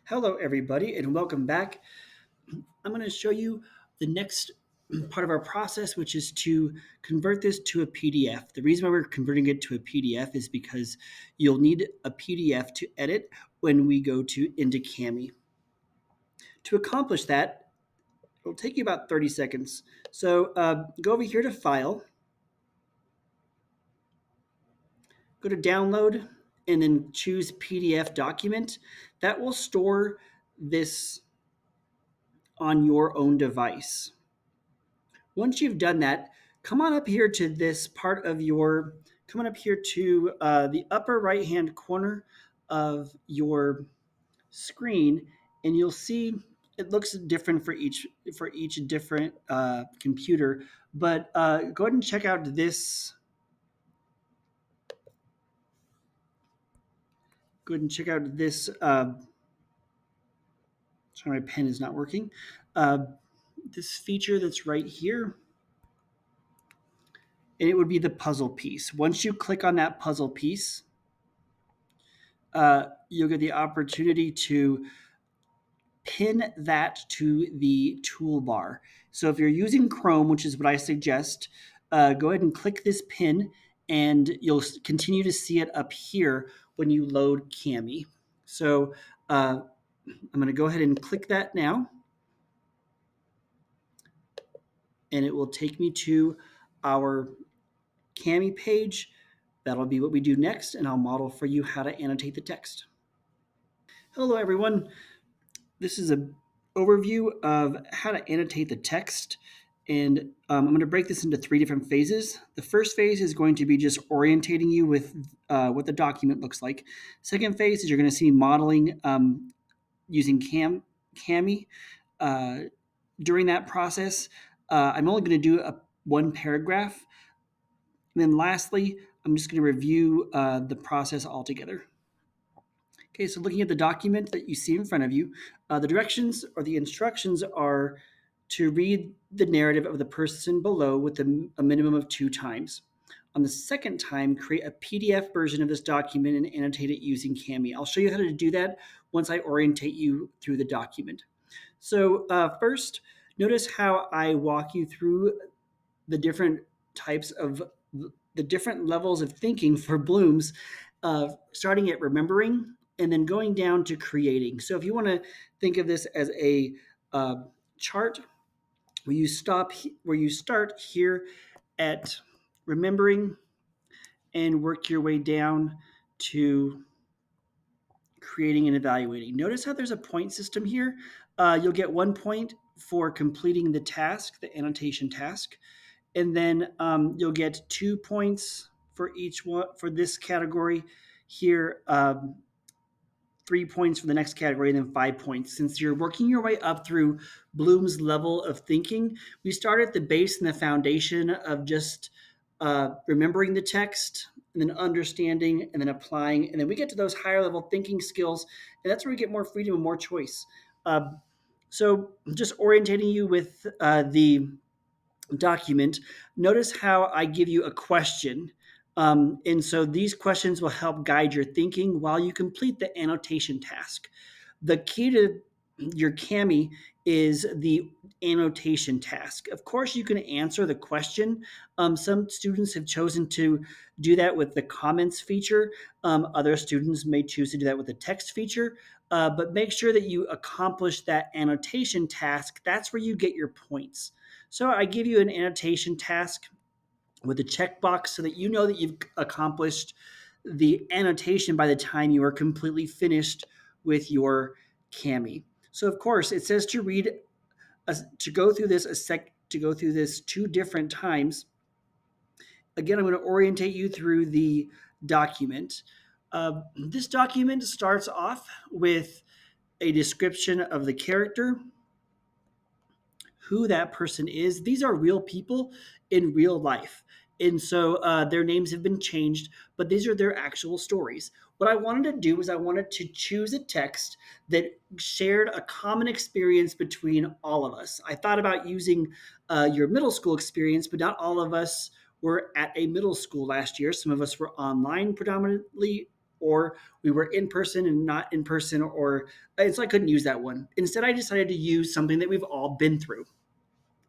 Hello, everybody, and welcome back. I'm going to show you the next part of our process, which is to convert this to a PDF. The reason why we're converting it to a PDF is because you'll need a PDF to edit when we go into Cami. To accomplish that, it'll take you about 30 seconds. So go over here to File, go to Download, and then choose PDF Document. That will store this on your own device. Once you've done that, come on up here to this part of your, come on up here to the upper right hand corner of your screen, and you'll see it looks different for each different computer. But go ahead and check out this. Go ahead and check out this. Sorry, my pen is not working. This feature that's right here, and it would be the puzzle piece. Once you click on that puzzle piece, you'll get the opportunity to pin that to the toolbar. So if you're using Chrome, which is what I suggest, go ahead and click this pin and you'll continue to see it up here when you load Cami. So I'm going to go ahead and click that now. And it will take me to our Cami page. That'll be what we do next, and I'll model for you how to annotate the text. Hello, everyone. This is an overview of how to annotate the text. And I'm going to break this into three different phases. The first phase is going to be just orientating you with what the document looks like. Second phase is you're going to see modeling using Cami. During that process, I'm only going to do one paragraph. And then lastly, I'm just going to review the process altogether. Okay, so looking at the document that you see in front of you, the directions or the instructions are to read the narrative of the person below with a minimum of 2 times. On the second time, create a PDF version of this document and annotate it using Cami. I'll show you how to do that once I orientate you through the document. So first, notice how I walk you through the different types of the different levels of thinking for Bloom's, starting at remembering and then going down to creating. So if you want to think of this as a chart where you start here at remembering and work your way down to creating and evaluating. Notice how there's a point system here. You'll get 1 point for completing the task, the annotation task. And then you'll get 2 points for each one for this category here, 3 points for the next category, and then 5 points. Since you're working your way up through Bloom's level of thinking, we start at the base and the foundation of just remembering the text, and then understanding, and then applying, and then we get to those higher level thinking skills, and that's where we get more freedom and more choice. So just orientating you with the document, notice how I give you a question. And so these questions will help guide your thinking while you complete the annotation task. The key to your Cami is the annotation task. Of course, you can answer the question. Some students have chosen to do that with the comments feature. Other students may choose to do that with the text feature. But make sure that you accomplish that annotation task. That's where you get your points. So I give you an annotation task with a checkbox so that you know that you've accomplished the annotation by the time you are completely finished with your Cami. So of course, it says to to go through this 2 different times. Again, I'm going to orientate you through the document. This document starts off with a description of the character, who that person is. These are real people in real life. And so their names have been changed, but these are their actual stories. What I wanted to do was I wanted to choose a text that shared a common experience between all of us. I thought about using your middle school experience, but not all of us were at a middle school last year. Some of us were online predominantly or we were in person and not in person, or so I couldn't use that one. Instead, I decided to use something that we've all been through,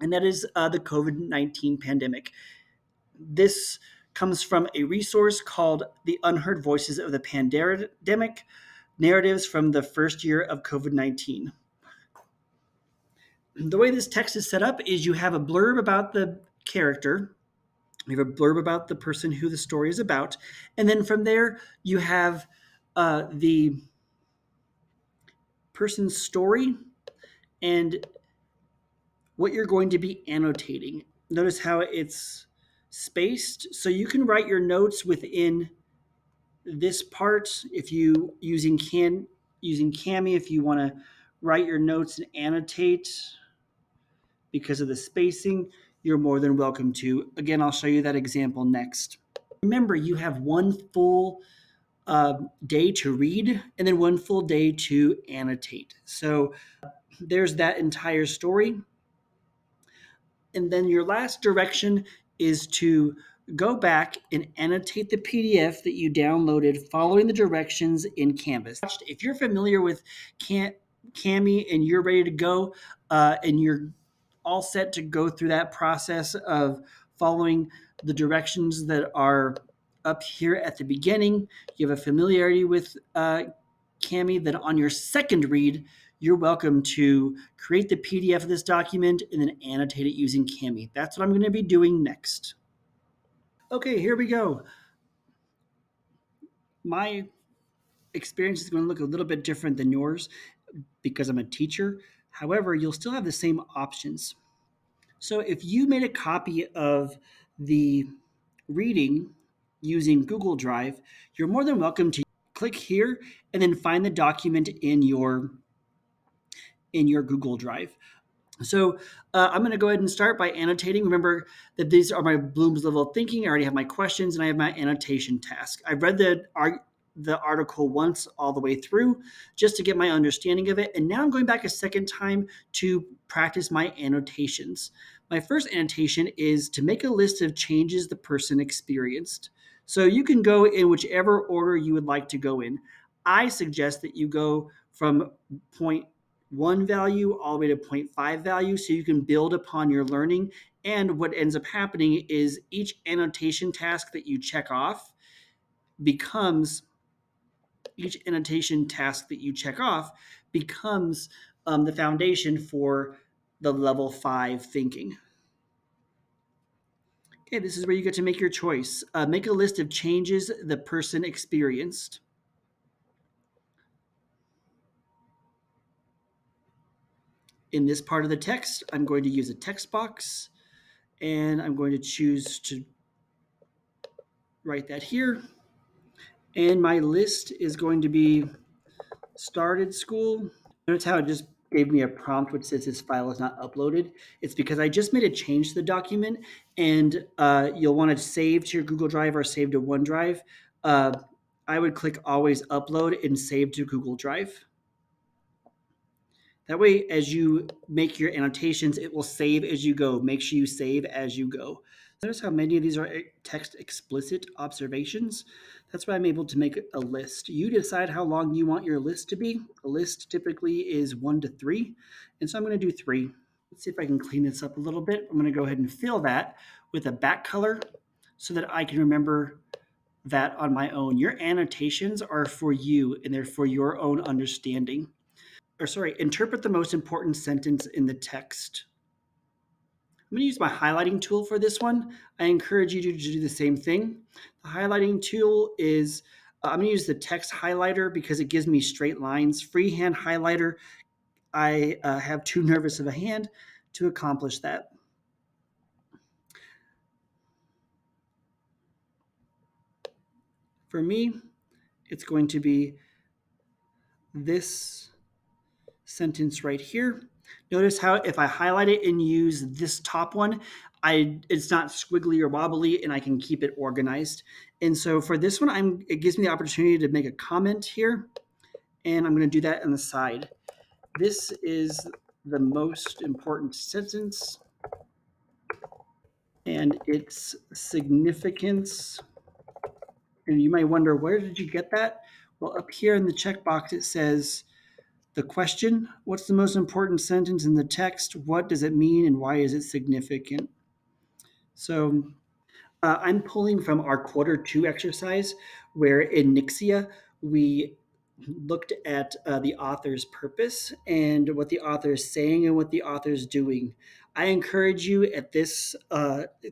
and that is the COVID-19 pandemic. This comes from a resource called The Unheard Voices of the Pandemic, Narratives from the First Year of COVID-19. The way this text is set up is you have a blurb about the character, you have a blurb about the person who the story is about, and then from there you have the person's story and what you're going to be annotating. Notice how it's spaced, so you can write your notes within this part. If you using Cami, if you want to write your notes and annotate because of the spacing, you're more than welcome to. Again, I'll show you that example next. Remember, you have one full day to read and then one full day to annotate. So there's that entire story. And then your last direction is to go back and annotate the PDF that you downloaded following the directions in Canvas. If you're familiar with Cami and you're ready to go and you're all set to go through that process of following the directions that are up here at the beginning, you have a familiarity with Cami, then on your second read, you're welcome to create the PDF of this document and then annotate it using Cami. That's what I'm going to be doing next. Okay, here we go. My experience is going to look a little bit different than yours because I'm a teacher. However, you'll still have the same options. So if you made a copy of the reading using Google Drive, you're more than welcome to click here and then find the document in your Google Drive. So I'm going to go ahead and start by annotating. Remember that these are my Bloom's level of thinking. I already have my questions and I have my annotation task. I've read the article once all the way through just to get my understanding of it. And now I'm going back a second time to practice my annotations. My first annotation is to make a list of changes the person experienced. So you can go in whichever order you would like to go in. I suggest that you go from point one value all the way to 0.5 value so you can build upon your learning. And what ends up happening is each annotation task that you check off becomes the foundation for the level 5 thinking. Okay, this is where you get to make your choice. Make a list of changes the person experienced. In this part of the text, I'm going to use a text box, and I'm going to choose to write that here. And my list is going to be started school. Notice how it just gave me a prompt which says this file is not uploaded. It's because I just made a change to the document, and you'll want to save to your Google Drive or save to OneDrive. I would click always upload and save to Google Drive. That way, as you make your annotations, it will save as you go. Make sure you save as you go. Notice how many of these are text explicit observations. That's why I'm able to make a list. You decide how long you want your list to be. A list typically is 1 to 3, and so I'm going to do 3. Let's see if I can clean this up a little bit. I'm going to go ahead and fill that with a back color so that I can remember that on my own. Your annotations are for you, and they're for your own understanding. Interpret the most important sentence in the text. I'm going to use my highlighting tool for this one. I encourage you to do the same thing. The highlighting tool is, I'm going to use the text highlighter because it gives me straight lines. Freehand highlighter, I have too nervous of a hand to accomplish that. For me, it's going to be this sentence right here. Notice how if I highlight it and use this top one, it's not squiggly or wobbly, and I can keep it organized. And so for this one, it gives me the opportunity to make a comment here, and I'm going to do that on the side. This is the most important sentence, and its significance And you might wonder, where did you get that? Well, up here in the checkbox, it says the question, what's the most important sentence in the text? What does it mean and why is it significant? So I'm pulling from our quarter 2 exercise where in Nixia we looked at the author's purpose and what the author is saying and what the author is doing. I encourage you at this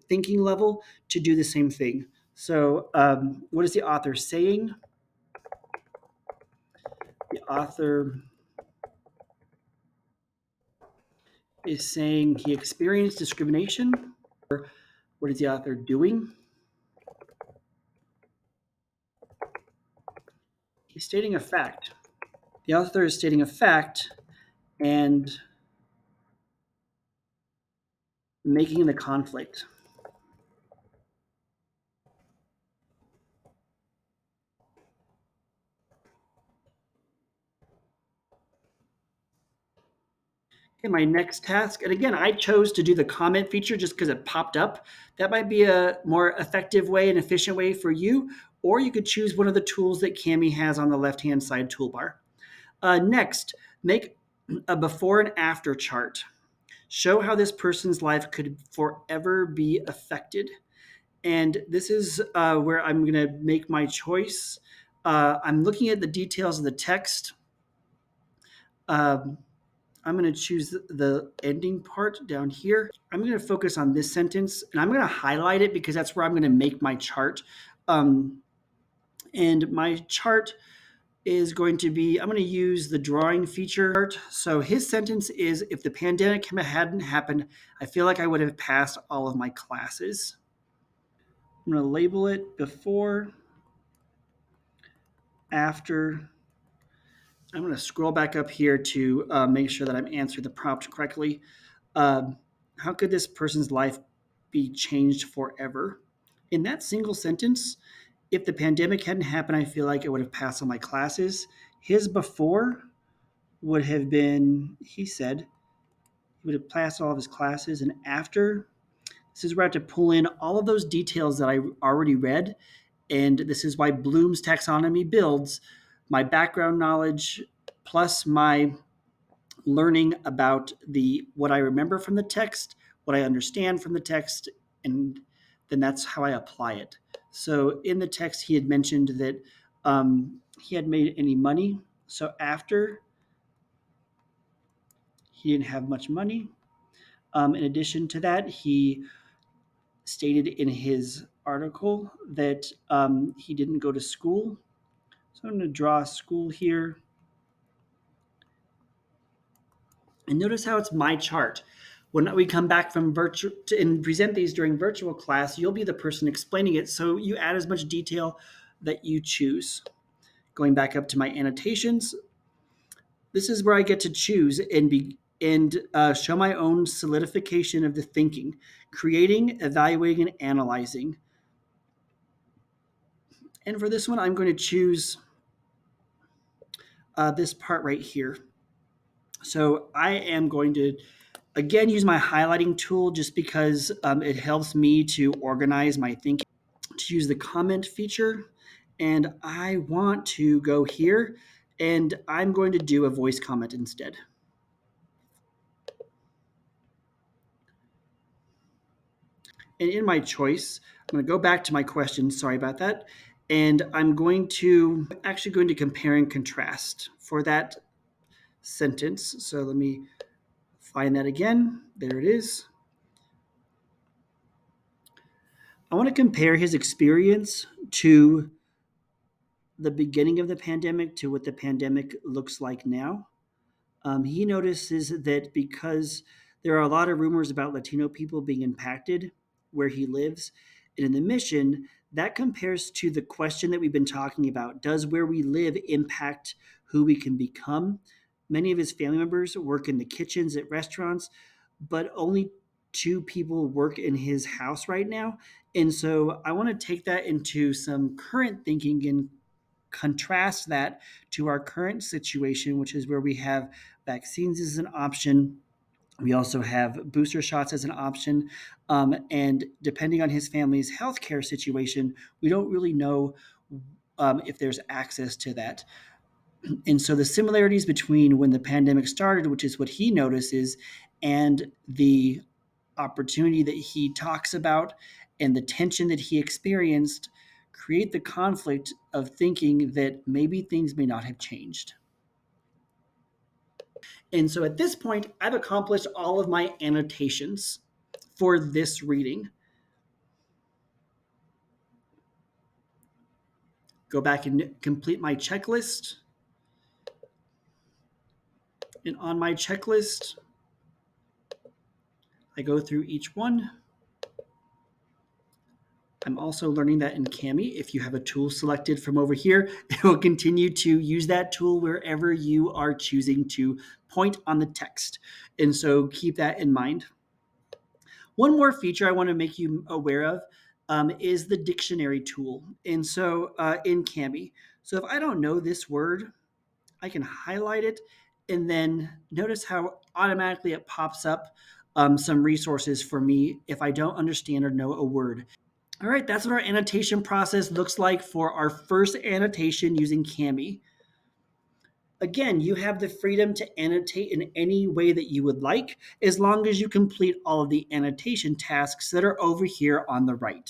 thinking level to do the same thing. So, what is the author saying? The author is saying he experienced discrimination. What is the author doing? He's stating a fact. The author is stating a fact and making the conflict. Okay, my next task, and again, I chose to do the comment feature just because it popped up. That might be a more effective way and efficient way for you, or you could choose one of the tools that Cami has on the left-hand side toolbar. Next, make a before and after chart. Show how this person's life could forever be affected. And this is where I'm going to make my choice. I'm looking at the details of the text. Um, I'm going to choose the ending part down here. I'm going to focus on this sentence and I'm going to highlight it because that's where I'm going to make my chart. And my chart is going to be, I'm going to use the drawing feature. So his sentence is, if the pandemic hadn't happened, I feel like I would have passed all of my classes. I'm going to label it before, after. I'm going to scroll back up here to make sure that I'm answering the prompt correctly. How could this person's life be changed forever? In that single sentence, if the pandemic hadn't happened, I feel like I would have passed all my classes. His before would have been, he said, he would have passed all of his classes. And after, this is where I have to pull in all of those details that I already read. And this is why Bloom's taxonomy builds my background knowledge plus my learning about the what I remember from the text, what I understand from the text, and then that's how I apply it. So in the text, he had mentioned that he had made any money. So after, he didn't have much money. In addition to that, he stated in his article that he didn't go to school. So I'm going to draw a school here. And notice how it's my chart. When we come back from virtual and present these during virtual class, you'll be the person explaining it. So you add as much detail that you choose. Going back up to my annotations, this is where I get to choose and show my own solidification of the thinking, creating, evaluating, and analyzing. And for this one, I'm going to choose this part right here. So I am going to again use my highlighting tool just because it helps me to organize my thinking. To use the comment feature, and I want to go here and I'm going to do a voice comment instead. And in my choice, I'm going to go back to my question, sorry about that, and I'm actually going to compare and contrast for that sentence. So let me find that again. There it is. I want to compare his experience to the beginning of the pandemic to what the pandemic looks like now. He notices that because there are a lot of rumors about Latino people being impacted where he lives and in the mission, that compares to the question that we've been talking about. Does where we live impact who we can become? Many of his family members work in the kitchens at restaurants, but only 2 people work in his house right now. And so I want to take that into some current thinking and contrast that to our current situation, which is where we have vaccines as an option. We also have booster shots as an option. And depending on his family's healthcare situation, we don't really know if there's access to that. And so the similarities between when the pandemic started, which is what he notices, and the opportunity that he talks about and the tension that he experienced create the conflict of thinking that maybe things may not have changed. And so at this point, I've accomplished all of my annotations for this reading. Go back and complete my checklist. And on my checklist, I go through each one. I'm also learning that in Kami, if you have a tool selected from over here, it will continue to use that tool wherever you are choosing to point on the text. And so keep that in mind. One more feature I want to make you aware of is the dictionary tool. And so in Kami, so if I don't know this word, I can highlight it and then notice how automatically it pops up some resources for me if I don't understand or know a word. All right, that's what our annotation process looks like for our first annotation using Kami. Again, you have the freedom to annotate in any way that you would like, as long as you complete all of the annotation tasks that are over here on the right.